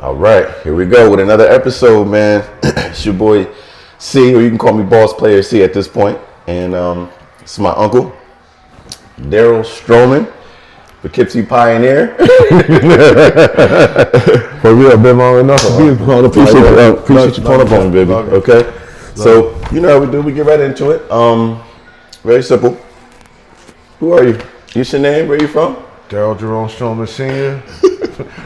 All right, here we go with another episode, man. It's your boy C, or you can call me Boss Player C at this point. And it's my uncle, Darrel Stroman, Poughkeepsie Pioneer. For real, been long enough to be on the Appreciate you pulling up on me, baby. Okay, so you know how we do. We get right into it. Very simple. Who are you? What's your name? Where you from? Darrel Jerome Stroman Sr.,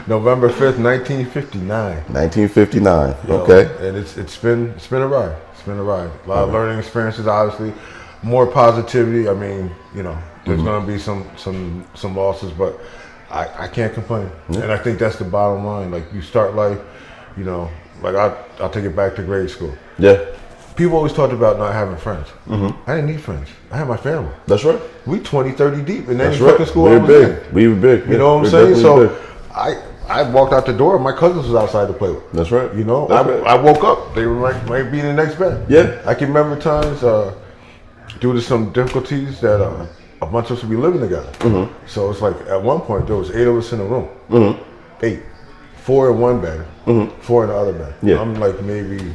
November 5th, 1959. 1959. Okay. And it's been a ride. It's been a ride. A lot of learning experiences, obviously. More positivity. I mean, you know, there's going to be some losses, but I can't complain. Yeah. And I think that's the bottom line. Like, you start life, you know, like I'll take it back to grade school. Yeah. People always talked about not having friends. I didn't need friends. I had my family. That's right. We 20, 30 deep in any right. fucking school We I were was big. in. We were big. You know what I'm saying? So I walked out the door. My cousins was outside to play with. That's right. You know, That's I woke up. They were might be in the next bed. Yeah. I can remember times due to some difficulties that a bunch of us would be living together. So it's like at one point there was 8 of us in the room. 8. 4 in one bed. 4 in the other bed. Yeah. I'm like maybe.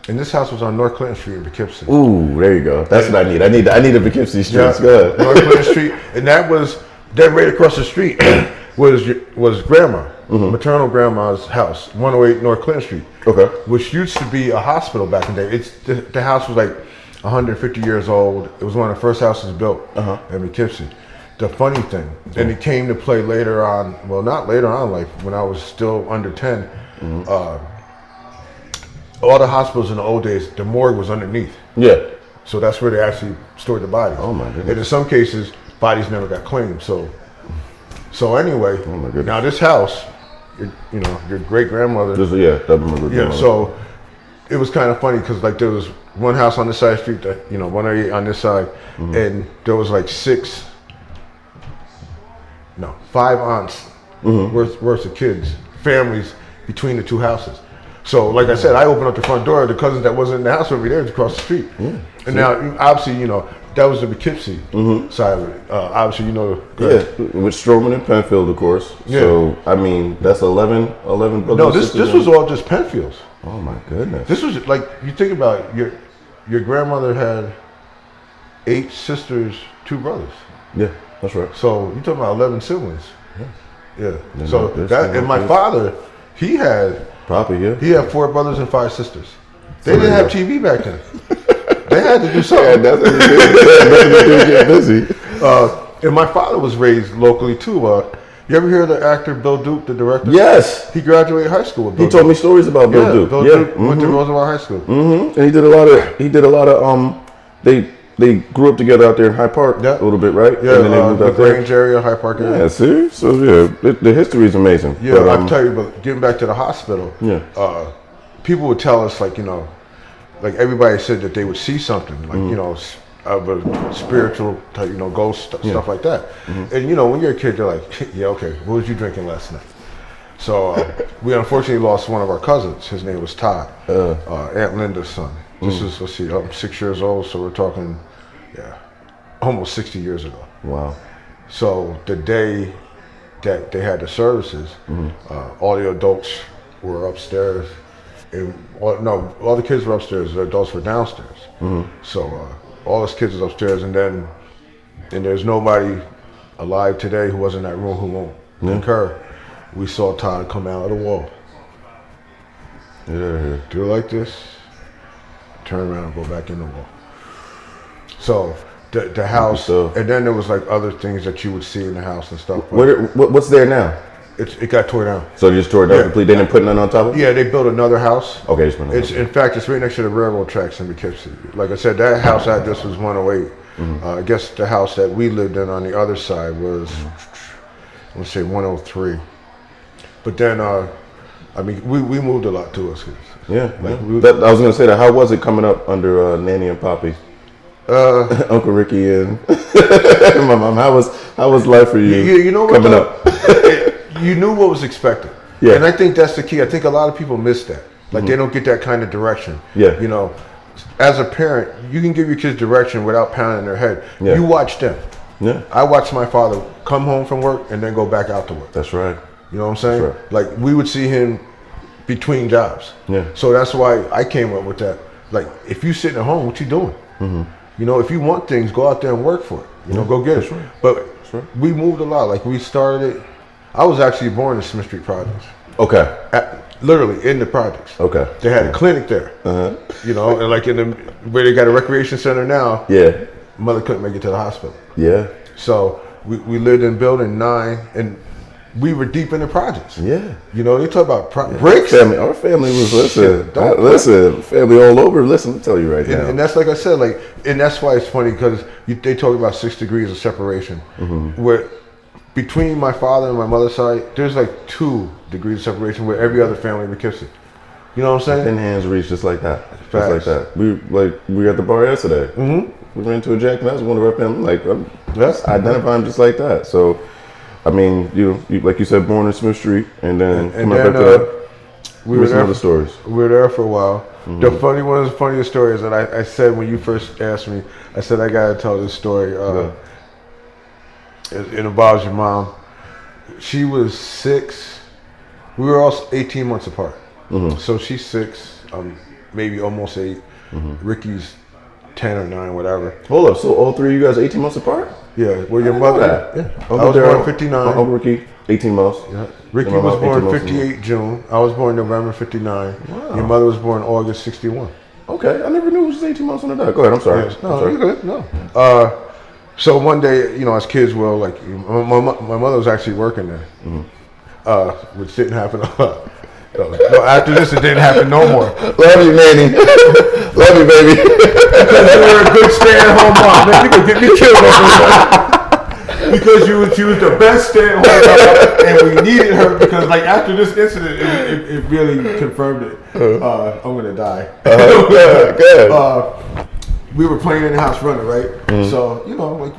And this house was on North Clinton Street in Poughkeepsie. Ooh, there you go. That's what I need. I need the Poughkeepsie streets. Yeah, Good. North Clinton Street, and that right across the street was grandma, maternal grandma's house, 108 North Clinton Street. Okay. Which used to be a hospital back in the day. The house was like 150 years old. It was one of the first houses built in Poughkeepsie. The funny thing, and it came to play later on. Well, not later on, like when I was still under 10. All the hospitals in the old days, the morgue was underneath. Yeah. So that's where they actually stored the bodies. Oh my goodness. And in some cases, bodies never got claimed. So anyway, oh my goodness. Now this house, your great grandmother. Yeah. So it was kind of funny because like there was one house on this side of the street that 108 on this side, and there was like 5 aunts worth of kids, families between the two houses. So, like I said, I opened up the front door. The cousins that wasn't in the house over there was across the street. Yeah. And now, obviously, that was the Poughkeepsie side of it. Obviously, with Stroman and Penfield, of course. Yeah. So, I mean, that's 11 brothers. No, this was all just Penfields. Oh my goodness. This was like, you think about it, your grandmother had 8 sisters, 2 brothers. Yeah, that's right. So you're talking about 11 siblings. Yeah. So that, and my father, he had. Probably, yeah. He had 4 brothers and 5 sisters. They didn't have TV back then. They had to do something. Yeah, that's get busy. And my father was raised locally too. You ever hear of the actor Bill Duke, the director? Yes. He graduated high school with Bill Duke. He told me stories about Bill Duke. Bill Duke went to Roosevelt High School. And he did a lot of they grew up together out there in Hyde Park a little bit, right? Yeah, and then they moved the Grange area, Hyde Park area. Yeah, see? So, yeah, the history is amazing. Yeah, but, I'll tell you, but getting back to the hospital, people would tell us, like, like everybody said that they would see something, like, of a spiritual type, ghost stuff like that. And, when you're a kid, they're like, yeah, okay, what was you drinking last night? So we unfortunately lost one of our cousins. His name was Todd, Aunt Linda's son. This is, let's see, I'm 6 years old, so we're talking, almost 60 years ago. Wow. So the day that they had the services, all the adults were upstairs, and all the kids were upstairs, the adults were downstairs. So all us kids was upstairs, and there's nobody alive today who was in that room who won't concur. We saw Todd come out of the wall. Yeah. Do it like this. Turn around and go back in the wall. So the house, and then there was like other things that you would see in the house and stuff. What's there now? It got torn down. So they just tore it down completely? They didn't put none on top of it? Yeah, they built another house. Okay, in fact, it's right next to the railroad tracks in Poughkeepsie. Like I said, that house address was 108. I guess the house that we lived in on the other side was, let's say 103. But then, I mean, we moved a lot to us. Yeah, I was gonna say that. How was it coming up under Nanny and Poppy, Uncle Ricky and my mom? How was life for you? You know what, coming up? You knew what was expected. Yeah, and I think that's the key. I think a lot of people miss that. Like they don't get that kind of direction. Yeah, as a parent, you can give your kids direction without pounding their head. You watch them. Yeah, I watched my father come home from work and then go back out to work. That's right. You know what I'm saying? Sure. Like we would see him between jobs. Yeah. So that's why I came up with that. Like if you sitting at home, what you doing? You know, if you want things, go out there and work for it. You know, go get it. Sure. But we moved a lot. Like we started. I was actually born in Smith Street Projects. Okay. Literally in the projects. Okay. They had a clinic there. You know, and like in the where they got a recreation center now. Yeah. Mother couldn't make it to the hospital. Yeah. So we lived in building 9, and we were deep in the projects. Yeah. You know, they talk about bricks. Our family was family all over. Listen, I'll tell you right now. And that's like I said, like, and that's why it's funny because they talk about 6 degrees of separation, where between my father and my mother's side, there's like 2 degrees of separation where every other family would kiss it. You know what I'm saying? Thin hands reach just like that. Facts. Just like that. We were at the bar yesterday. We ran into a Jack, and that's one of our family. Like, identify him just like that. So, I mean, you like you said, born in Smith Street, and then coming up after that. We were there. Other stories. We were there for a while. The one of the funniest stories that I said when you first asked me, I said I gotta tell this story. It involves your mom. She was 6. We were all 18 months apart. So she's 6, maybe almost 8. Ricky's 10 or 9, whatever. Hold up, so all 3 of you guys 18 months apart? Yeah, well, your mother. Yeah. I was born 59. Uncle Ricky, 18 months. Yeah. Ricky was born 58 June. I was born November 59. Wow. Your mother was born August 61. Okay, I never knew it was 18 months on the dot. Go ahead, I'm sorry. Yes. No, you're good. No. So one day, you know, as kids will, like, my mother was actually working there, which didn't happen a lot. No, after this, it didn't happen no more. Love you, Manny. Love you, baby. Because you were a good stay-at-home mom. Man, you could get me killed over because she was the best stay-at-home mom, and we needed her because, like, after this incident, it really confirmed it. I'm gonna die. Good. We were playing in the house running, right? So, you know, like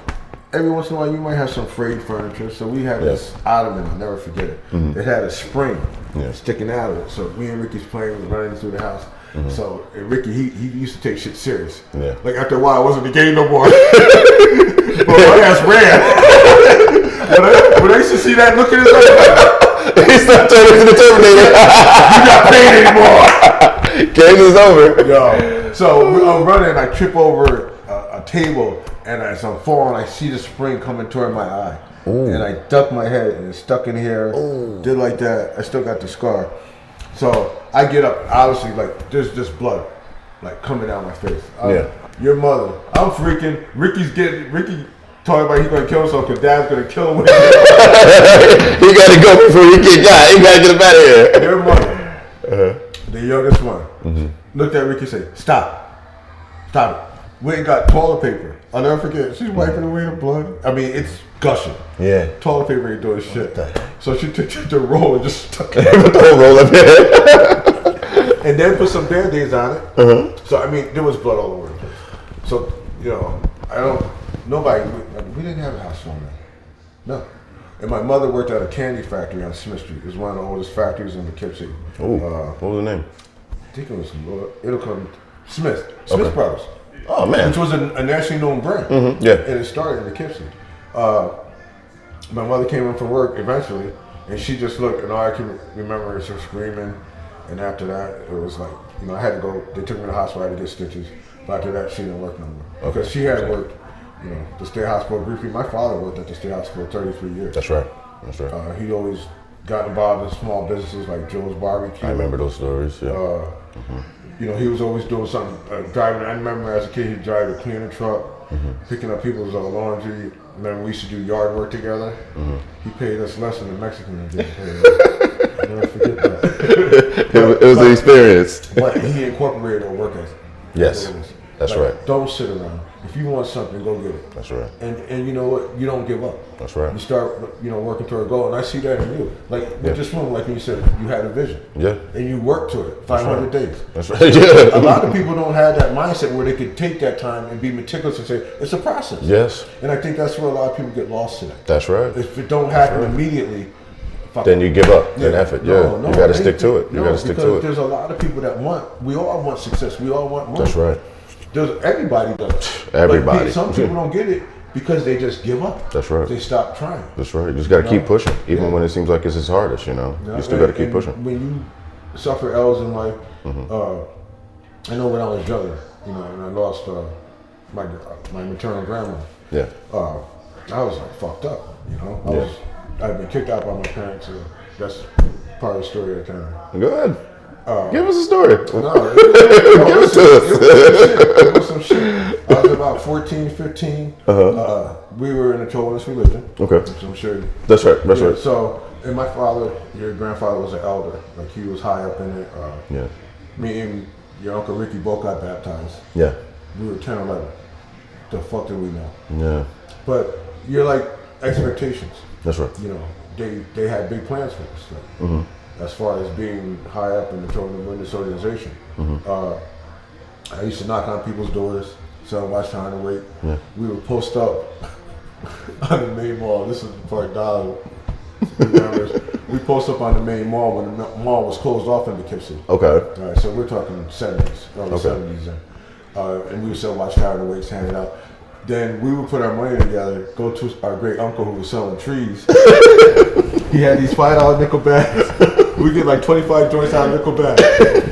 every once in a while you might have some frayed furniture. So we had this ottoman, I'll never forget it. It had a spring sticking out of it. So me and Ricky's playing, running through the house. So Ricky, he used to take shit serious. Yeah. Like after a while, I wasn't the game no more. But my ass ran. When I used to see that look in his eye, He stopped turning into the Terminator. you got pain anymore. Game is over. Yo. So I'm running, I trip over a table, and as I'm falling, I see the spring coming toward my eye. Ooh. And I duck my head, and it's stuck in here. Ooh. Did like that. I still got the scar. So I get up, obviously, like, there's just blood, like, coming down my face. Your mother, I'm freaking, Ricky talking about he's going to kill himself because Dad's going to kill him. He got to go before he get got. He got to get him out of here. Your mother, the youngest one, looked at Ricky and said, stop it. We ain't got toilet paper. I'll never forget. She's wiping away the blood. I mean, it's gushing. Yeah. Toilet paper ain't doing shit. So she took the roll and just stuck it. Put the whole roll up here. And then put some Band-Aids on it. So, I mean, there was blood all over the place. So, you know, we didn't have a house phone then. No. And my mother worked at a candy factory on Smith Street. It was one of the oldest factories in Poughkeepsie. Oh, what was the name? I think it was Smith Brothers. Oh, man. Which was a nationally known brand. Yeah. And it started in Poughkeepsie. My mother came in from work eventually, and she just looked, and all I can remember is her screaming. And after that, it was like, you know, I had to go. They took me to the hospital. I had to get stitches. But after that, she didn't work no more. Because she had worked, you know, the state hospital briefly. My father worked at the state hospital 33 years. That's right. He always got involved in small businesses like Joe's Barbecue. I remember those stories. Yeah. You know, he was always doing something, driving. I remember as a kid, he'd drive a cleaner truck, picking up people's laundry. Remember, we used to do yard work together. He paid us less than the Mexicans did. I'll never forget that. It was an experience. But he incorporated our work ethic. Yes, that's right. Don't sit around. If you want something, go get it. That's right. And you know what? You don't give up. That's right. You start, you know, working toward a goal, and I see that in you. Like with this one, like you said, you had a vision. Yeah. And you worked to it. 500 days. That's right. Yeah. A lot of people don't have that mindset where they could take that time and be meticulous and say it's a process. Yes. And I think that's where a lot of people get lost today. That's right. If it don't happen immediately, then you give up an effort. You got to stick to it. You got to stick to it. There's a lot of people that we all want success. We all want money. That's right. Everybody does. Everybody. Like, some people don't get it because they just give up. That's right. They stop trying. That's right. You just got to keep pushing, even when it seems like it's his hardest. You still got to keep pushing. When you suffer L's in life, I know when I was younger, and I lost my maternal grandma. Yeah. I was like fucked up. I'd been kicked out by my parents. So that's part of the story I kind of. Go ahead. Give us a story. No, Give it to us. It was some shit. I was about 14, 15. We were in a Toleran's religion. Okay. So I'm sure. That's right. That's right. So, and my father, your grandfather was an elder. Like he was high up in it. Yeah. Me and your Uncle Ricky both got baptized. Yeah. We were 10, 11. The fuck did we know? Yeah. But you're like expectations. That's right. They had big plans for us. Like, as far as being high up in the Toleran's organization. I used to knock on people's doors, sell watch time to wait. Yeah. We would post up on the main mall. This is the part Darrel remembers. We post up on the main mall when the mall was closed off in Poughkeepsie. Okay. All right, so we're talking 70s, early 70s. And we would sell watch tower and weights, hand it out. Then we would put our money together, go to our great uncle who was selling trees. He had these $5 nickel bags. We get like 25 joints out of nickel bags.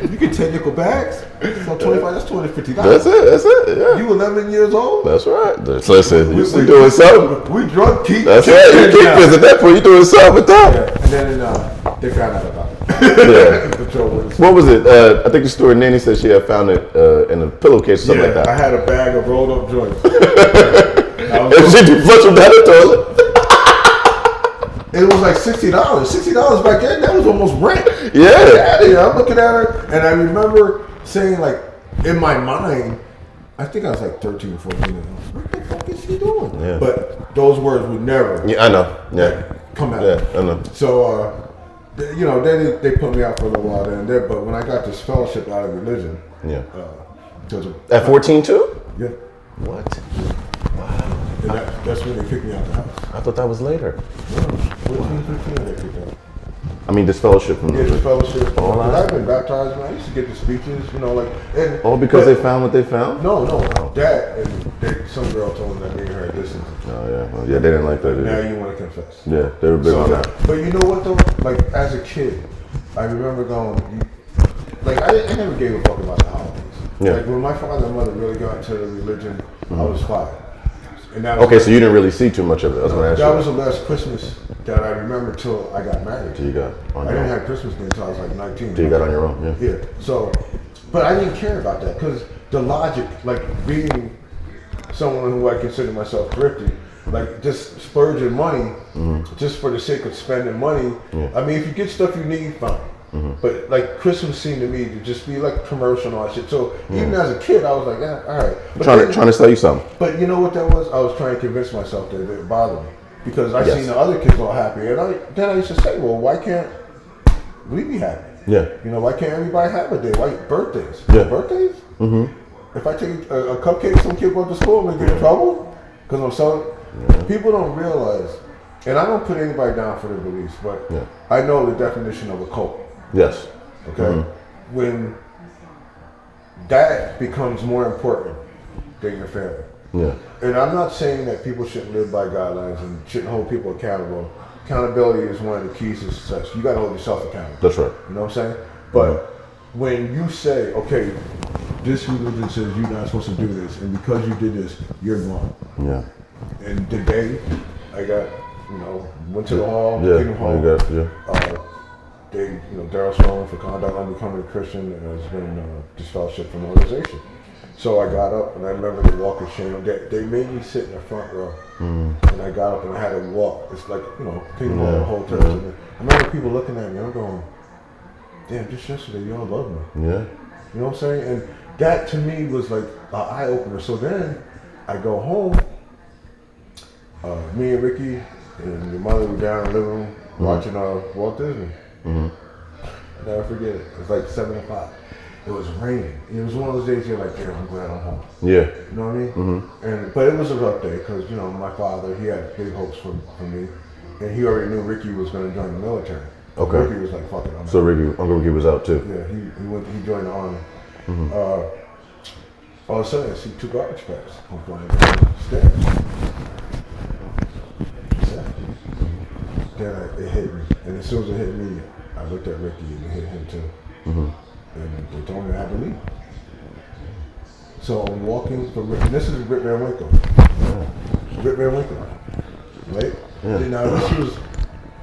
You get 10 nickel bags, so 25, that's $250. That's it, yeah. You 11 years old? That's right. Listen, you doing something. We drug keep. That's right. You keep kids at that point. You doing something with that. Yeah. And then they found out about it. Yeah. What was it? I think the story Nanny said she had found it in a pillowcase or something like that. I had a bag of rolled up joints. And she flushed them down the toilet. It was like $60. $60 back then, that was almost rent. Yeah. I'm looking at her, and I remember saying, like, in my mind, I think I was like 13 or 14. What the fuck is she doing? Yeah. But those words would never I know. Yeah. come out. Yeah, I know. So, they put me out for a little while there and there, but when I got this fellowship out of religion. Yeah. At 14 too? Yeah. What? And that's when they kicked me out the house. I thought that was later. 14, 15, they kicked out. I mean, this fellowship. Yeah, this fellowship. All I've been baptized, man. I used to get the speeches, like. All because they found what they found? No. Dad and some girl told me that me and her had distance. Oh, yeah. Well, yeah, they didn't like that either. Now you want to confess. Yeah, they were big on that. But you know what, though? Like, as a kid, I remember going, I never gave a fuck about the holidays. Yeah. Like, when my father and mother really got into the religion, I was 5. And that Okay, so you didn't really see too much of it. That's what I asked you. That was the last Christmas that I remember till I got married. Till you got on I your didn't own. have Christmas until I was like 19. Till you got on your own, yeah. Yeah. So, but I didn't care about that because the logic, like being someone who I consider myself thrifty, like just splurging money just for the sake of spending money. Yeah. I mean, if you get stuff you need, fine. But like Christmas seemed to me to just be like commercial and all that shit. So even as a kid, I was like, yeah, all right. But trying to sell you something. But you know what that was? I was trying to convince myself that it didn't bother me because I seen the other kids all happy, and then I used to say, well, why can't we be happy? Yeah. Why can't everybody have a day? Why birthdays? Yeah. Birthdays? If I take a cupcake, some kid goes to school and they get in trouble because I'm selling. Yeah. People don't realize, and I don't put anybody down for their beliefs, but I know the definition of a cult. Yes. Okay? When that becomes more important than your family. Yeah. And I'm not saying that people shouldn't live by guidelines and shouldn't hold people accountable. Accountability is one of the keys to success. You got to hold yourself accountable. That's right. You know what I'm saying? But when you say, okay, this religion says you're not supposed to do this, and because you did this, you're wrong. Yeah. And the day I got, went to the hall, Kingdom Hall. Darrel Strong for conduct on becoming a Christian, and has been disfellowship from the organization. So I got up, and I remember the walk of shame. They made me sit in the front row, and I got up and I had to walk. It's like Kingdom Hall the whole time. And I remember people looking at me. I'm going, damn, just yesterday y'all loved me. Yeah. You know what I'm saying? And that to me was like an eye opener. So then I go home. Me and Ricky and your mother were down in the living room watching Walt Disney. I'll never forget it. It was like 7 o'clock. It was raining. It was one of those days you're like, damn, I'm glad I'm home. Yeah. You know what I mean? But it was a rough day because, my father, he had big hopes for me. And he already knew Ricky was going to join the military. Okay. Ricky was like, fuck it, I'm So Uncle Ricky was out too? Yeah, he joined the army. All of a sudden I see 2 garbage bags. I'm flying down the stairs. then it hit me. And as soon as it hit me, I looked at Ricky and it hit him too. And they told me I had to leave. So I'm walking from Ricky. This is Rip Van Winkle. Rip Van Winkle. Right? Yeah. And now this was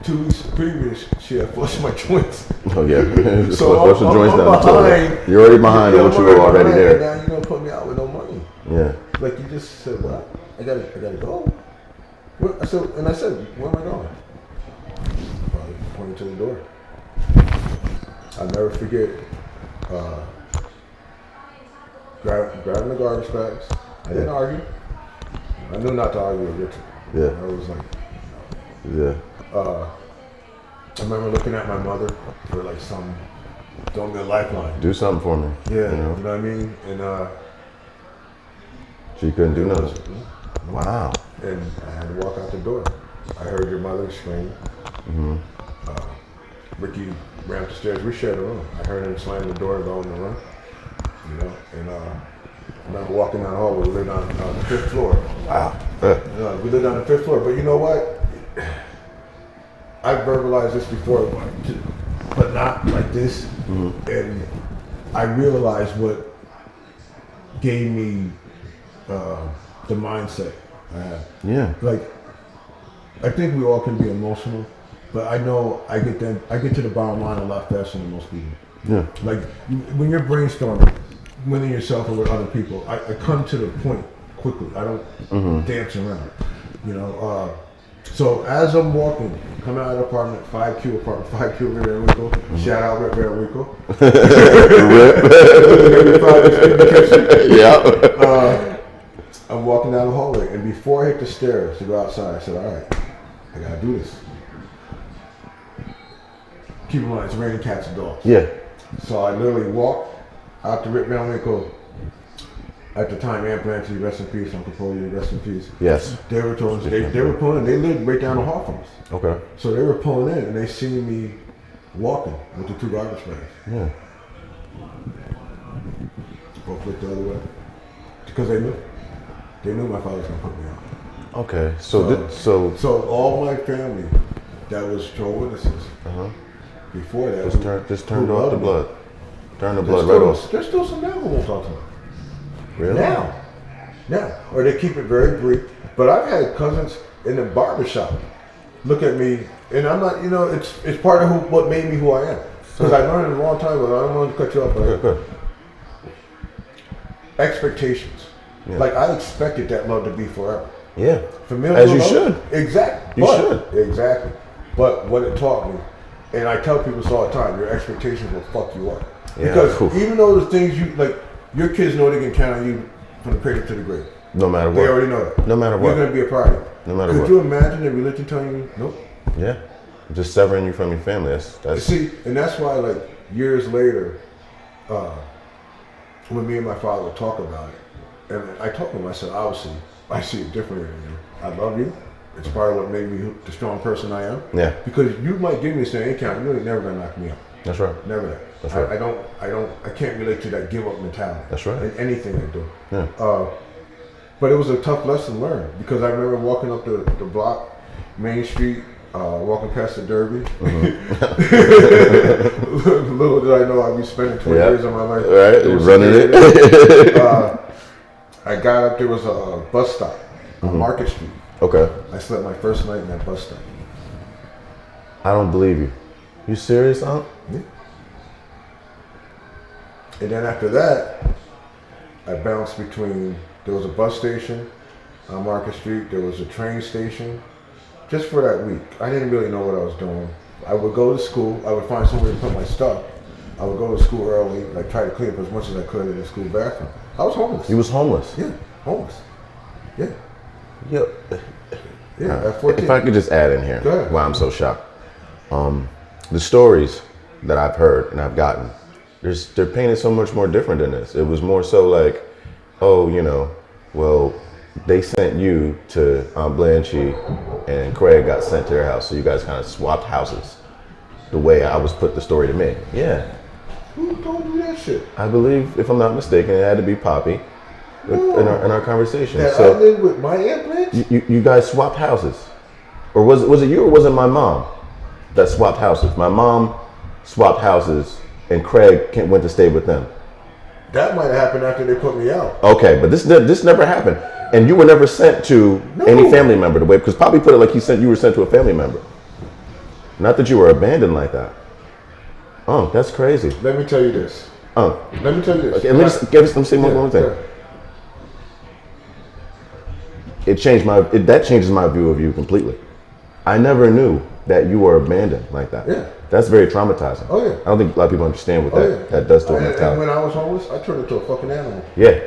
2 weeks previous. She had flushed my joints. Oh yeah. So flush the joints down the toilet. You're already behind on what you were already there. Now you don't put me out with no money. Yeah. Like you just said, well, I gotta go. What? I said, where am I going? Probably pointing to the door. I'll never forget grabbing the garbage bags. I didn't argue. I knew not to argue with Richard. Yeah. I was like, Yeah. I remember looking at my mother for like don't be a lifeline. Do something for me. Yeah, You know? you know what I mean? And She couldn't do nothing. Wow. And I had to walk out the door. I heard your mother scream. Ricky ran up the stairs. We shared a room. I heard him slam the door, go in the room. You know, and I remember walking down the hall. We lived on the 5th floor. Wow. We lived on the 5th floor. But you know what? I've verbalized this before, but not like this. And I realized what gave me the mindset I have. Yeah. Like, I think we all can be emotional, but I know I get to the bottom line a lot faster than most people. Yeah. Like when you're brainstorming, within yourself or with other people, I come to the point quickly. I don't dance around. You know. So as I'm walking, coming out of the apartment, 5Q apartment, 5Q Rip Van Winkle. Shout out Rip Van Winkle. Yeah. I'm walking down the hallway, and before I hit the stairs to go outside, I said, all right, I gotta do this. Keep in mind, it's raining cats and dogs. Yeah. So I literally walked out to Rip Van Winkle. At the time, Aunt Blanche, rest in peace, Uncle Foley, rest in peace. Yes. They were pulling in. They lived right down the hall from us. Okay. So they were pulling in, and they seen me walking with the 2 garbage bags. Yeah. Both looked the other way. Because they knew my father was going to put me out. Okay. So all my family that was Jehovah's Witnesses before that just turned off the blood. Turn the blood still, right off. There's still some now who won't talk to me. Really? Now. Or they keep it very brief. But I've had cousins in the barbershop look at me, and I'm not, it's part of what made me who I am. Because I learned it a long time ago. I don't want to cut you off, but Good. Expectations. Yeah. Like I expected that love to be forever. Yeah. Familial As you love, should. Exactly. You should. Exactly. But what it taught me, and I tell people this all the time, your expectations will fuck you up. Yeah. Because even though the things your kids know they can count on you from the cradle to the grave. No matter what. They already know that. No matter what. You're going to be a part of it. No matter Could what. you imagine the religion telling you, nope? Yeah. Just severing you from your family. That's See, and that's why, years later, when me and my father would talk about it, and I told him, I said, obviously, I see it differently than you. I love you. It's part of what made me the strong person I am. Yeah. Because you might give me a saying count, you're never going to knock me out. That's right. Never that. That's right. I can't relate to that give up mentality. That's right. In anything I do. Yeah. But it was a tough lesson learned because I remember walking up the block, Main Street, walking past the Derby. Little did I know I'd be spending 20 years of my life. Right, running it. I got up, there was a bus stop on Market Street. Okay. I slept my first night in that bus stop. I don't believe you. You serious, huh? Yeah. And then after that, I bounced between, there was a bus station on Market Street, there was a train station, just for that week. I didn't really know what I was doing. I would go to school, I would find somewhere to put my stuff. I would go to school early, try to clean up as much as I could in the school bathroom. I was homeless. You was homeless? Yeah, homeless. Yeah. Yo. Yeah, at 14. If I could just add in here, Go ahead. why I'm so shocked. The stories that I've heard and I've gotten, they're painted so much more different than this. It was more so like, oh, well, they sent you to Aunt Blanche and Craig got sent to their house, so you guys kind of swapped houses. The way I was put the story to me. Yeah. Who told you that shit? I believe, if I'm not mistaken, it had to be Poppy in our conversation. I lived with my Aunt Blanche? You guys swapped houses, or was it you or was it my mom? that swapped houses. My mom swapped houses, and Craig went to stay with them. That might have happened after they put me out. Okay, but this never happened, and you were never sent to any family member the way, because Poppy put it like you were sent to a family member. Not that you were abandoned like that. Oh, that's crazy. Let me tell you this. Let me tell you this. Okay, let me say one more thing. Yeah. That changes my view of you completely. I never knew that you were abandoned like that. Yeah. That's very traumatizing. Oh, yeah. I don't think a lot of people understand what that does to a mentality. And when I was homeless, I turned into a fucking animal. Yeah.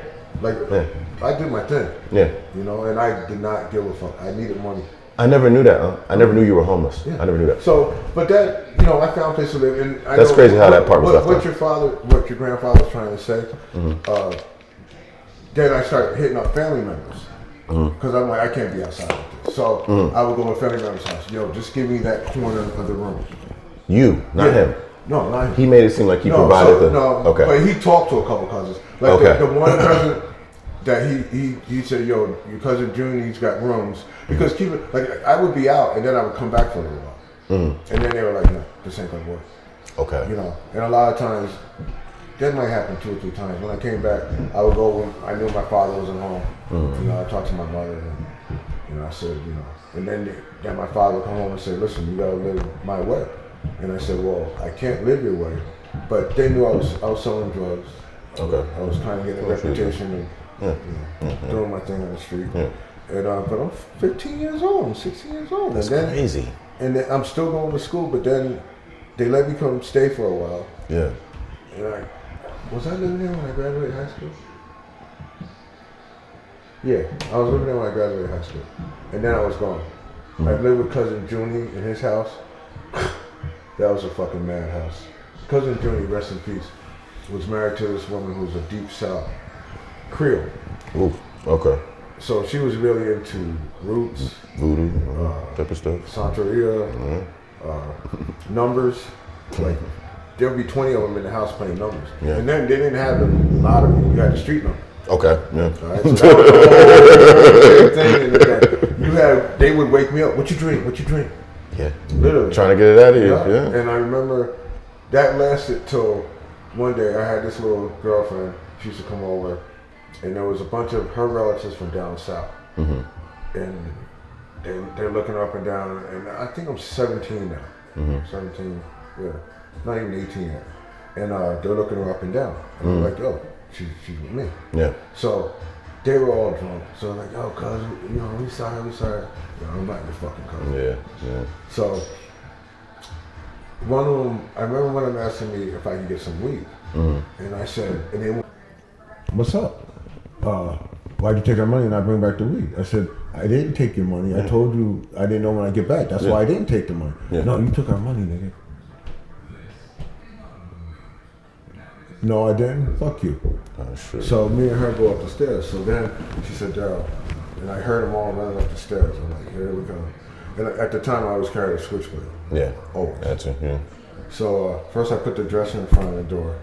I did my thing. Yeah. You know, and I did not give a fuck. I needed money. I never knew that. I never knew you were homeless. Yeah. I never knew that. So, but that, you know, I found a place to live. And that's crazy how that part was left what your grandfather was trying to say. Then I started hitting up family members. Because I'm like, I can't be outside like this. So I would go to a family member's house. Yo, just give me that corner of the room. You, not him. No, not him. He made it seem like he provided okay. But he talked to a couple cousins. Like the one cousin that he said, yo, your cousin Junie's got rooms. Because I would be out and then I would come back for a little while. And then they were like, no, this ain't gonna work. Okay. You know, and a lot of times, that might happen 2 or 3 times. When I came back, I would go when I knew my father wasn't home. You know, I talked to my mother and, you know, I said, you know, and then my father would come home and say, listen, you gotta live my way. And I said, well, I can't live your way. But they knew I was selling drugs. Okay. I was trying to get a reputation and doing my thing on the street. Yeah. And but I'm 15 years old, I'm 16 years old. That's crazy. And then I'm still going to school, but then they let me come stay for a while. Yeah. And was I living there when I graduated high school? Yeah, I was living there when I graduated high school. And then I was gone. I lived with cousin Junie in his house. That was a fucking madhouse. Cousin Junie, rest in peace, was married to this woman who was a deep South Creole. Ooh, okay. So she was really into roots, voodoo, type of stuff, Santeria, numbers. Like there would be 20 of them in the house playing numbers, and then they didn't have the lottery. You had the street number. Okay, yeah. All right, so that was the whole thing. They would wake me up. What you drink? What you drink? Yeah, literally trying to get it out of here. Yeah. And I remember that lasted till one day. I had this little girlfriend. She used to come over. And there was a bunch of her relatives from down south. And they're looking up and down. And I think I'm 17 now. 17, yeah. Not even 18 yet. And they're looking her up and down. And I'm like, yo, she's with me. Yeah. So they were all drunk. So like, yo, cuz, you know, we sorry. You know, I'm not your fucking cousin. Yeah. So one of them, I remember one of them asking me if I could get some weed. And I said, and they went, what's up? Why'd you take our money and not bring back the weed? I said, I didn't take your money. I told you I didn't know when I get back. That's why I didn't take the money. No, you took our money, nigga. No, I didn't. Fuck you. Oh, sure. So me and her go up the stairs. So then she said, Darrel, and I heard them all running up the stairs. I'm like, here we go. And at the time I was carrying a switchblade. Yeah. Always. That's it. Yeah. So first I put the dresser in front of the door.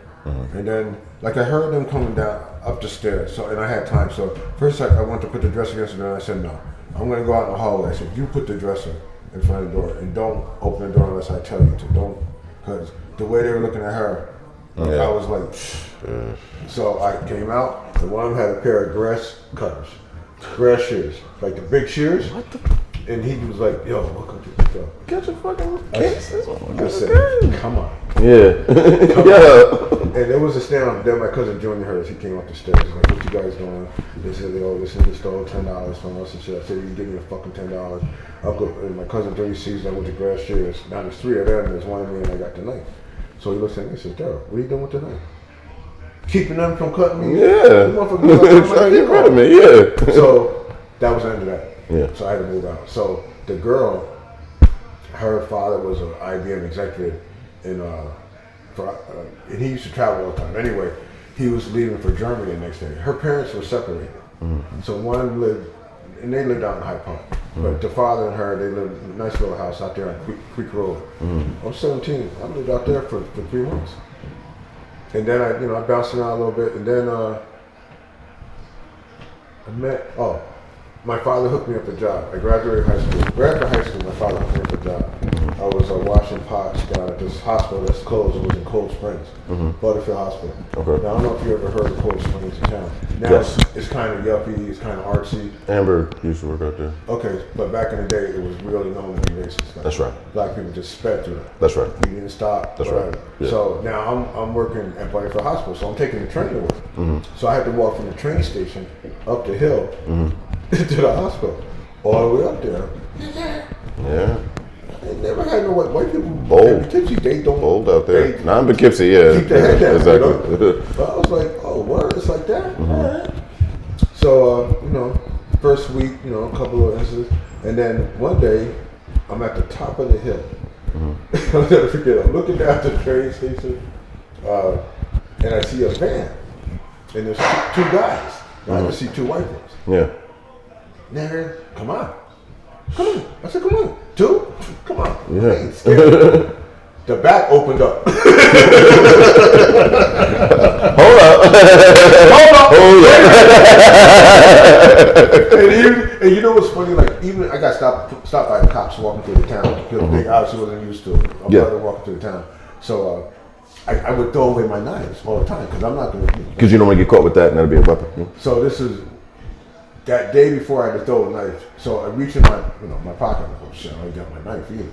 And then, like I heard them coming down up the stairs, so and I had time. So first I went to put the dresser against the door, and I said, no, I'm gonna go out in the hallway. I said, you put the dresser in front of the door, and don't open the door unless I tell you to. Don't, because the way they were looking at her, I was like, so I came out, and one of them had a pair of grass cutters, grass shears, like the big shears. What the? And he was like, yo, welcome to the show. Get your fucking cases. I said, come on. Yeah. And there was a stand. Then my cousin Junior heard. He came up the stairs. He's like, what you guys doing? They said, oh, this nigga stole $10 from us and shit. I said, you give me a fucking $10. Uncle, and my cousin Junior sees that with the grass shears. Now there's 3 of them. There's one of me, and I got the knife. So he looks at me and says, Darrel, what are you doing with the knife? Keeping them from cutting me? Yeah. Trying to get rid of me, yeah. So that was the end of that. Yeah. So I had to move out. So the girl, her father was an IBM executive and he used to travel all the time. Anyway, he was leaving for Germany the next day. Her parents were separated. So one lived, and they lived out in Hyde Park. But the father and her, they lived in a nice little house out there on Creek Road. I was 17. I lived out there for 3 months. And then I bounced around a little bit, and then I met, my father hooked me up a job. I graduated high school. Right after high school, my father hooked me up a job. I was was washing pots down at this hospital that's closed. It was in Cold Springs, Butterfield Hospital. Okay. Now, I don't know if you ever heard of Cold Springs in town. Now Yes. it's kind of yuppie, it's kind of artsy. Amber used to work out there. Okay, but back in the day, it was really known to be racist. Like, That's right. Black people just sped through it. That's right. You didn't stop. That's whatever. right. Yeah. So now I'm working at Butterfield Hospital, so I'm taking the train to work. So I had to walk from the train station up the hill to the hospital, all the way up there. Yeah. I never had no white people. Bold. In Poughkeepsey, they don't. Bold out there. They Not in Poughkeepsie, yeah. keep their head down. Exactly. You know? But I was like, oh, word, it's like that. All right. So you know, first week, you know, a couple of incidents, and then one day, I'm at the top of the hill. I'll never forget. I'm looking down at the train station, and I see a van, and there's two guys. I just see two white boys. Yeah. Nigga, come on. I said, come on. Two? Come on. Yeah. I ain't scared. The back opened up. Hold up. And you know what's funny? Like, even I got stopped by the cops walking through the town because they obviously wasn't used to it. My brother walking through the town. So I would throw away my knives all the time because I'm not going to. Because you don't want to get caught with that and that'll be a weapon. So this is that day before I had to throw a knife. So I reach in my pocket. I'm like, oh shit, I ain't got my knife either.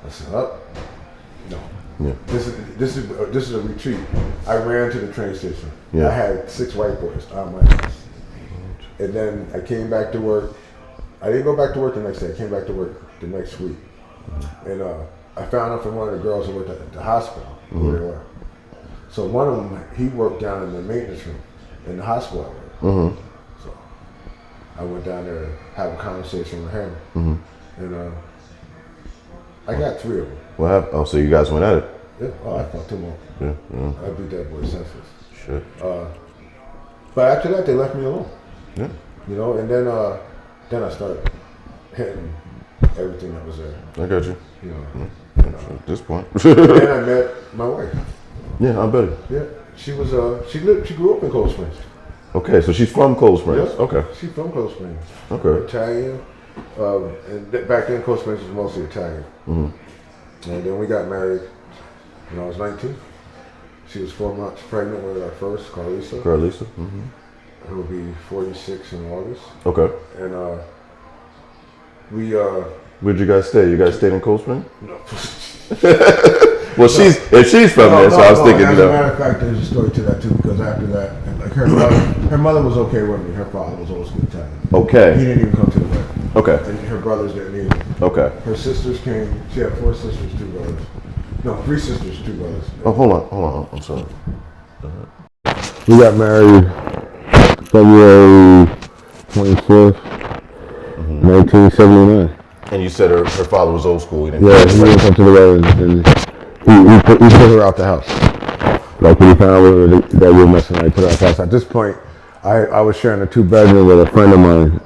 I said, no. Yeah. This is a retreat. I ran to the train station. Yeah. I had 6 white boys on my ass. And then I came back to work. I didn't go back to work the next day. I came back to work the next week. And I found out from one of the girls who worked at the hospital who they were. So one of them, he worked down in the maintenance room in the hospital I worked. So I went down there to have a conversation with him. And I got 3 of them. What happened? Oh, so you guys went at it? Yeah. Oh, I fought 2 more. Yeah. I beat that boy senseless. Shit. But after that, they left me alone. Yeah. You know, and then I started hitting everything that was there. I got you. You know. At this point. Then I met my wife. Yeah, I bet it. Yeah. She was she grew up in Cold Springs. Okay, so she's from Cold Springs. Yeah. Okay. She's from Cold Springs. Okay. Italian. And back then Cold Springs was mostly Italian. And then we got married when I was 19. She was 4 months pregnant with our first, Carlisa. Carlisa. Who will be 46 in August. Okay. And we Where'd you guys stay? You guys stayed in Cold Springs? no. Well, if she's from there, so I was thinking, As a matter of fact, there's a story to that too, because after that, and like her mother was okay with me. Her father was old school Italian. Okay. He didn't even come to the wedding. Okay. And her brothers didn't either. Okay. Her sisters came. She had 4 sisters, 2 brothers. No, 3 sisters, 2 brothers. Oh, hold on. I'm sorry. We got married February 24th, 1979. And you said her father was old school. He didn't Yeah, he didn't come to the wedding, and he put her out the house. Like when he found out that we were messing around, he put her out the house. At this point, I was sharing a 2-bedroom with a friend of mine,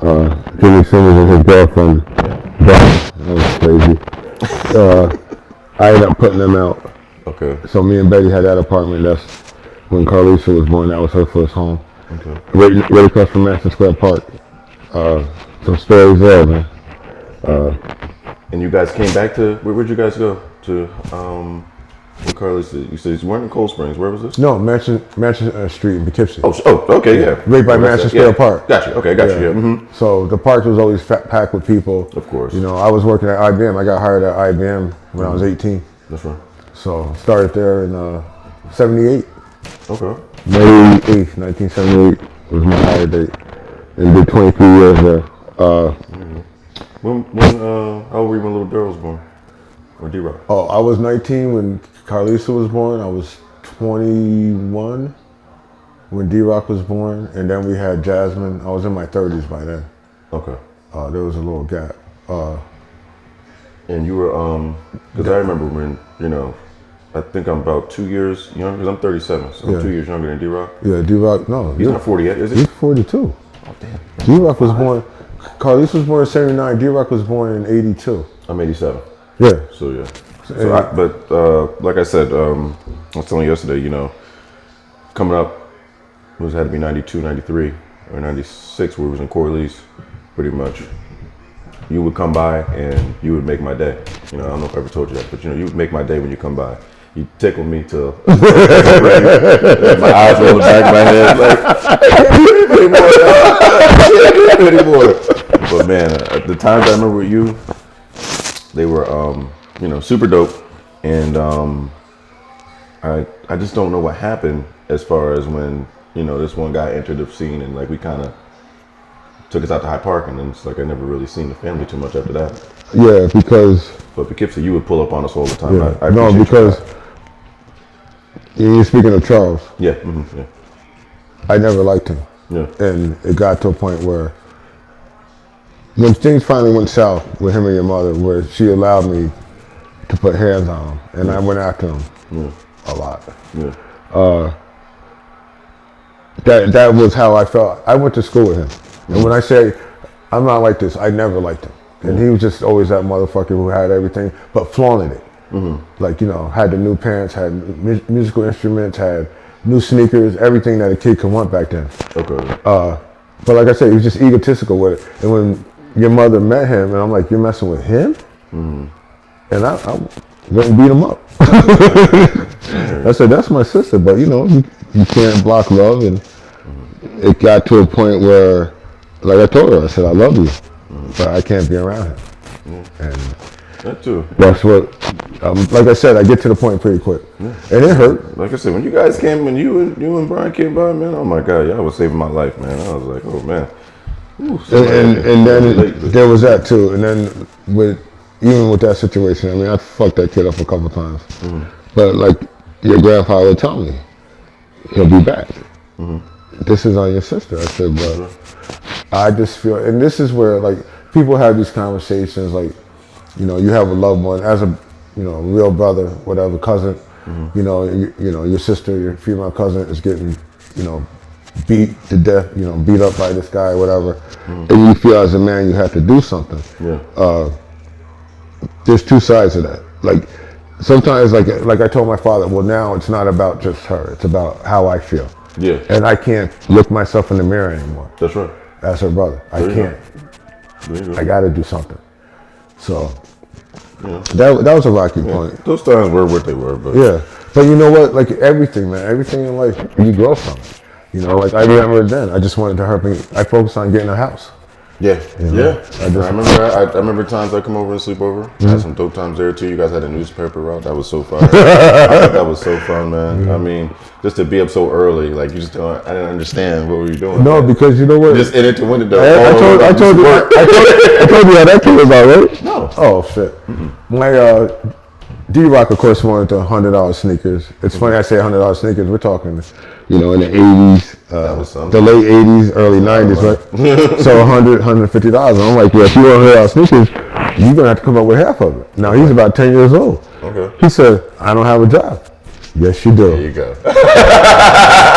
Jimmy Simmons and his girlfriend, Brian. That was crazy. I ended up putting them out. Okay. So me and Betty had that apartment. That's when Carlisa was born. That was her first home. Okay. Right across from Madison Square Park. Some stories there, man. And you guys came back to, where'd you guys go? To, where Carlisa, you said you weren't in Cold Springs. Where was this? No, Mansion Street in Poughkeepsie. Oh, okay, yeah. Right by Madison Square Park. Got you. Okay, got you. Yeah. So the park was always packed with people. Of course. You know, I was working at IBM. I got hired at IBM when I was 18. That's right. So started there in 78. Okay. May 8th, 1978 was my hire date. And did 23 years there. How old were you when little Darrel was born? Or D-Rock? Oh, I was 19 when Carlisa was born. I was 21 when D-Rock was born. And then we had Jasmine. I was in my 30s by then. Okay. There was a little gap. And you were, because I remember when, you know, I think I'm about 2 years younger, because I'm 37, so I'm 2 years younger than D-Rock. Yeah, D-Rock, no. He's not 48, is he? He's 42. Oh, damn. D-Rock was born, Carlisa was born in 79, D-Rock was born in 82. I'm 87. Yeah. So, yeah. So like I said, I was telling you yesterday, you know, coming up, it had to be 92, 93, or 96, where it was in Corliss, pretty much. you would come by and you would make my day. You know, I don't know if I ever told you that, but you know, you would make my day when you come by. You tickle me till my eyes roll back my head like I can't do anymore. But man, the times I remember with you, they were you know, super dope, and I just don't know what happened as far as when, you know, this one guy entered the scene and like we kind of took us out to Hyde Park, and then it's like I never really seen the family too much after that. Yeah, because. But Poughkeepsie, you would pull up on us all the time. Yeah. I no, because you're speaking of Charles. Yeah. Yeah. I never liked him. Yeah. And it got to a point where when things finally went south with him and your mother, where she allowed me to put hands on him, and I went after him a lot. Yeah. That was how I felt. I went to school with him. And when I say I'm not like this, I never liked him. And he was just always that motherfucker who had everything, but flaunted it. Like, you know, had the new pants, had musical instruments, had new sneakers, everything that a kid could want back then. Okay. But like I said, he was just egotistical with it. And when your mother met him, and I'm like, you're messing with him? And I went and beat him up. I said, that's my sister, but you know, you can't block love. And it got to a point where, like I told her, I said, I love you, but I can't be around him. And that too. That's what, like I said, I get to the point pretty quick. And it hurt. Like I said, when you guys came, when you and Brian came by, man, oh my God, y'all was saving my life, man. I was like, oh man. Ooh, and then there was that too. And then even with that situation, I mean, I fucked that kid up a couple times. But like your grandfather would tell me, he'll be back. This is on your sister. I said, but I just feel, and this is where like people have these conversations, like, you know, you have a loved one as a, you know, real brother, whatever, cousin, you know, your sister, your female cousin is getting, you know, beat to death, you know, beat up by this guy, whatever, and you feel as a man you have to do something. There's two sides of that. Like sometimes, like I told my father, well, now it's not about just her, it's about how I feel. Yeah. And I can't look myself in the mirror anymore. That's right. As her brother, I can't. I got to do something. So that was a rocky point. Those times were what they were, but but you know what? Like everything, man, everything in life, you grow from it. You know, like I remember then, I just wanted to help me. I focused on getting a house. I remember times I come over and sleep over. I had some dope times there too. You guys had a newspaper route. That was so fun. I thought that was so fun, man. I mean, just to be up so early, like you just I didn't understand what we were doing. No, because you know what? Just in it to win the door. I told you how that came about, right? No. Oh shit. My D-Rock, of course, wanted the $100 sneakers. It's funny I say $100 sneakers. We're talking, you know, in the 80s, the late 80s, early 90s, right? So $100, $150. I'm like, yeah, if you want $100 sneakers, you're gonna have to come up with half of it. Now he's about 10 years old. Okay. He said, I don't have a job. Yes, you do. There you go.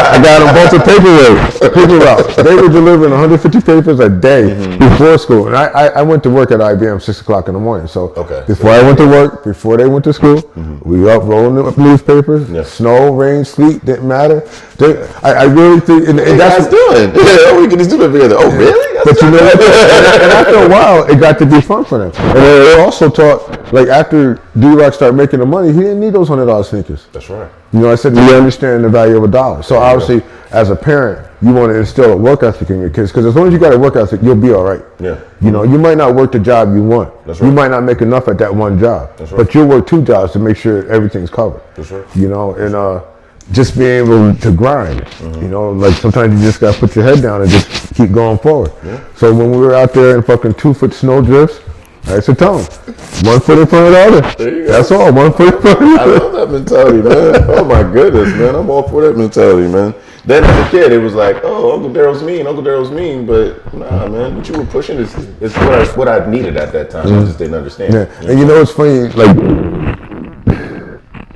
I got them both of paper routes. They were delivering 150 papers a day before school. And I went to work at IBM 6 o'clock in the morning. So before I went to work, before they went to school, we up rolling up newspapers. Snow, rain, sleet, didn't matter. I really think, and that's doing. Yeah, we can just do that together. Oh, really? But you know, and after a while, it got to be fun for them. And they also taught, like after D-Rock started making the money, he didn't need those $100 sneakers. That's right. You know, I said, we understand the value of a dollar. So obviously, as a parent, you want to instill a work ethic in your kids, because as long as you got a work ethic, you'll be all right. Yeah. You know, you might not work the job you want. That's right. You might not make enough at that one job. That's right. But you'll work 2 jobs to make sure everything's covered. That's right. You know, and just being able to grind. You know, like sometimes you just got to put your head down and just keep going forward. Yeah. So when we were out there in fucking 2-foot snow drifts, I said, tell them, 1 foot in front of the other. There you go. That's all, 1 foot in front of the other. I love that mentality, man. Oh my goodness, man. I'm all for that mentality, man. Then as a kid, it was like, oh, Uncle Darrel's mean, but nah, man, what you were pushing is what I needed at that time. I just didn't understand. Yeah. And you know what's funny,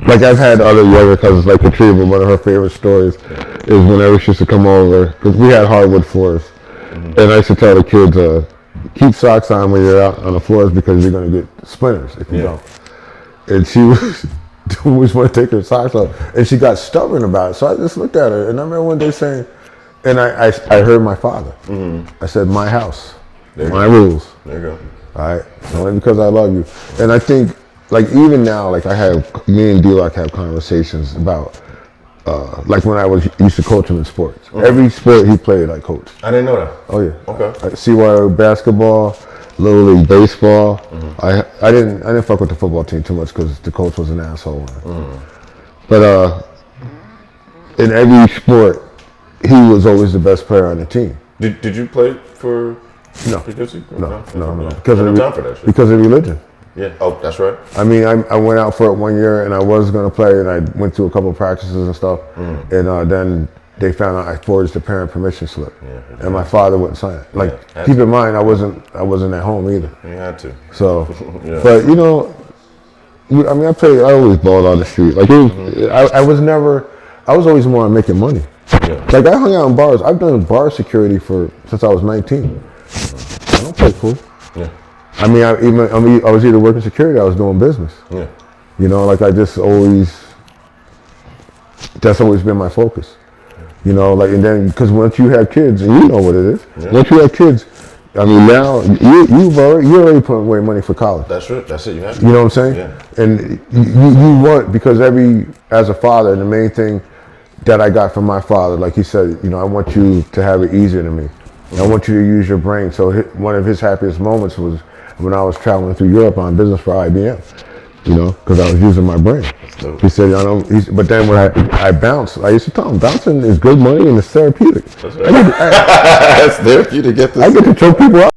like I've had other younger cousins, like Katrina, but one of her favorite stories is whenever she used to come over, because we had hardwood floors, and I used to tell the kids, keep socks on when you're out on the floors because you're going to get splinters if you don't. And she always want to take her socks off, and she got stubborn about it. So I just looked at her, and I remember one day saying, and I heard my father. I said, my house, my rules. There you go. All right, only because I love you. And I think, like even now, like me and D-Lock have conversations about, like when I used to coach him in sports. Every sport he played, I coached. I didn't know that. Oh yeah. Okay. CYO basketball, Little League baseball. I didn't fuck with the football team too much because the coach was an asshole. But in every sport, he was always the best player on the team. Did you play for? No. Jiu-jitsu? No. Because of time for that shit. Because of religion. Yeah. Oh, that's right. I mean, I went out for it 1 year and I was going to play and I went through a couple of practices and stuff. And then they found out I forged the parent permission slip. And my father wouldn't sign it. Like, keep in mind, I wasn't at home either. You had to. So, but you know, I mean, I always balled on the street. Like, I was always more on making money. Like, I hung out in bars. I've done bar security since I was 19. I don't play pool. I mean, I was either working security or I was doing business. You know, like that's always been my focus. You know, like, and then, because once you have kids, and you know what it is, once you have kids, I mean, now you're already putting away money for college. That's right. That's it. You have to. You know what I'm saying? Yeah. And you want, because as a father, the main thing that I got from my father, like he said, you know, I want you to have it easier than me. I want you to use your brain. So one of his happiest moments was when I was traveling through Europe on business for IBM, you know, because I was using my brain. He said, but then when I bounced, I used to tell him, bouncing is good money and it's therapeutic. That's right. It's therapeutic. I get to choke people out.